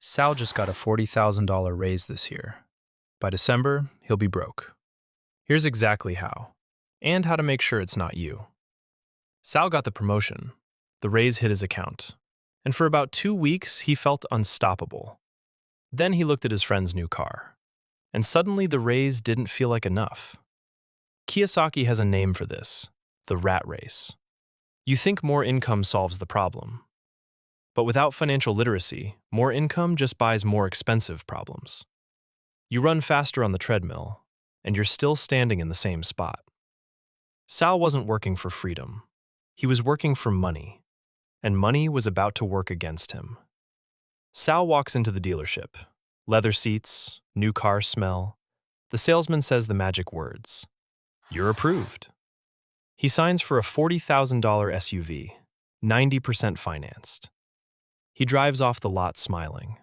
Sal just got a $40,000 raise this year. By December, he'll be broke. Here's exactly how, and how to make sure it's not you. Sal got the promotion. The raise hit his account. And for about 2 weeks, he felt unstoppable. Then he looked at his friend's new car. And suddenly the raise didn't feel like enough. Kiyosaki has a name for this: the rat race. You think more income solves the problem. But without financial literacy, more income just buys more expensive problems. You run faster on the treadmill, and you're still standing in the same spot. Sal wasn't working for freedom. He was working for money, and money was about to work against him. Sal walks into the dealership. Leather seats, new car smell. The salesman says the magic words: "You're approved." He signs for a $40,000 SUV, 90% financed. He drives off the lot smiling,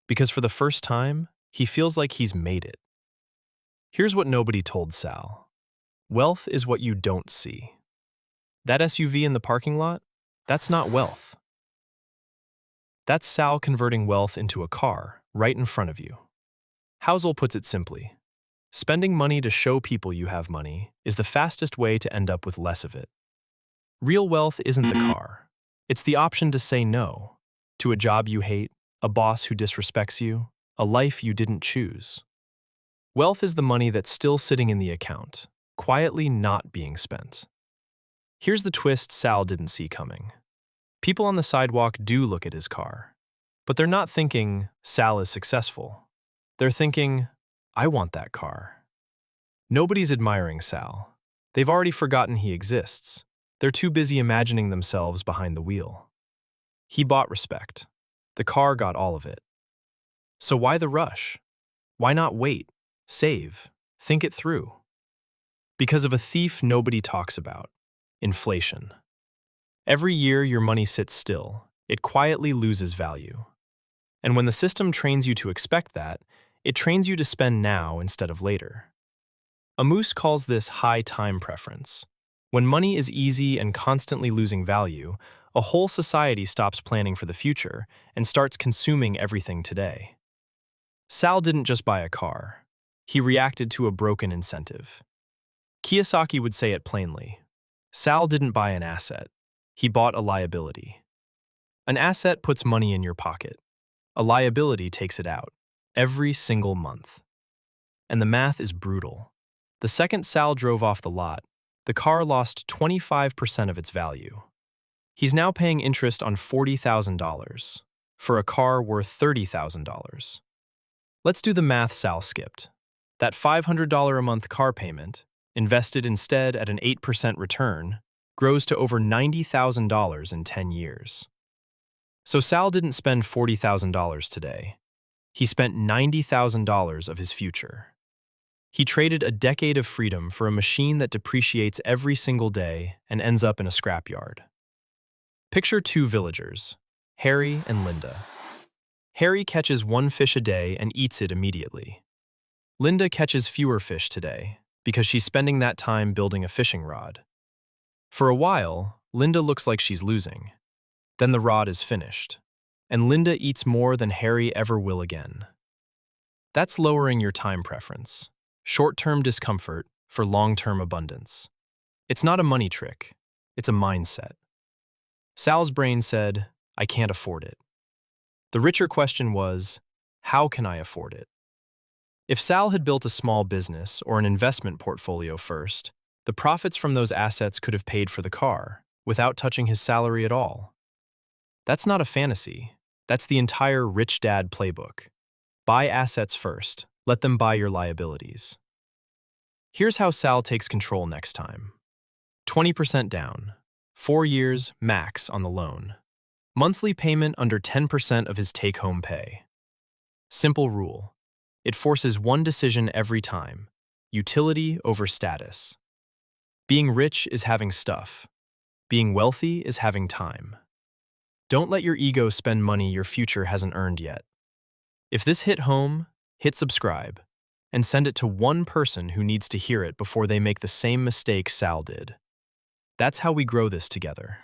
because for the first time, he feels like he's made it. Here's what nobody told Sal. Wealth is what you don't see. That SUV in the parking lot, that's not wealth. That's Sal converting wealth into a car right in front of you. Housel puts it simply: spending money to show people you have money is the fastest way to end up with less of it. Real wealth isn't the car. It's the option to say no to a job you hate, a boss who disrespects you, a life you didn't choose. Wealth is the money that's still sitting in the account, quietly not being spent. Here's the twist Sal didn't see coming. People on the sidewalk do look at his car, but they're not thinking Sal is successful. They're thinking, I want that car. Nobody's admiring Sal. They've already forgotten he exists. They're too busy imagining themselves behind the wheel. He bought respect. The car got all of it. So why the rush? Why not wait, save, think it through? Because of a thief nobody talks about: inflation. Every year your money sits still, it quietly loses value. And when the system trains you to expect that, it trains you to spend now instead of later. Ammous calls this high time preference. When money is easy and constantly losing value, a whole society stops planning for the future and starts consuming everything today. Sal didn't just buy a car. He reacted to a broken incentive. Kiyosaki would say it plainly: Sal didn't buy an asset. He bought a liability. An asset puts money in your pocket. A liability takes it out, every single month. And the math is brutal. The second Sal drove off the lot, the car lost 25% of its value. He's now paying interest on $40,000 for a car worth $30,000. Let's do the math Sal skipped. That $500 a month car payment, invested instead at an 8% return, grows to over $90,000 in 10 years. So Sal didn't spend $40,000 today. He spent $90,000 of his future. He traded a decade of freedom for a machine that depreciates every single day and ends up in a scrapyard. Picture two villagers, Harry and Linda. Harry catches 1 fish a day and eats it immediately. Linda catches fewer fish today because she's spending that time building a fishing rod. For a while, Linda looks like she's losing. Then the rod is finished, and Linda eats more than Harry ever will again. That's lowering your time preference. Short-term discomfort for long-term abundance. It's not a money trick, it's a mindset. Sal's brain said, I can't afford it. The richer question was, how can I afford it? If Sal had built a small business or an investment portfolio first, the profits from those assets could have paid for the car without touching his salary at all. That's not a fantasy. That's the entire rich dad playbook. Buy assets first. Let them buy your liabilities. Here's how Sal takes control next time. 20% down. 4 years max on the loan. Monthly payment under 10% of his take-home pay. Simple rule. It forces one decision every time: utility over status. Being rich is having stuff. Being wealthy is having time. Don't let your ego spend money your future hasn't earned yet. If this hit home, hit subscribe and send it to one person who needs to hear it before they make the same mistake Sal did. That's how we grow this together.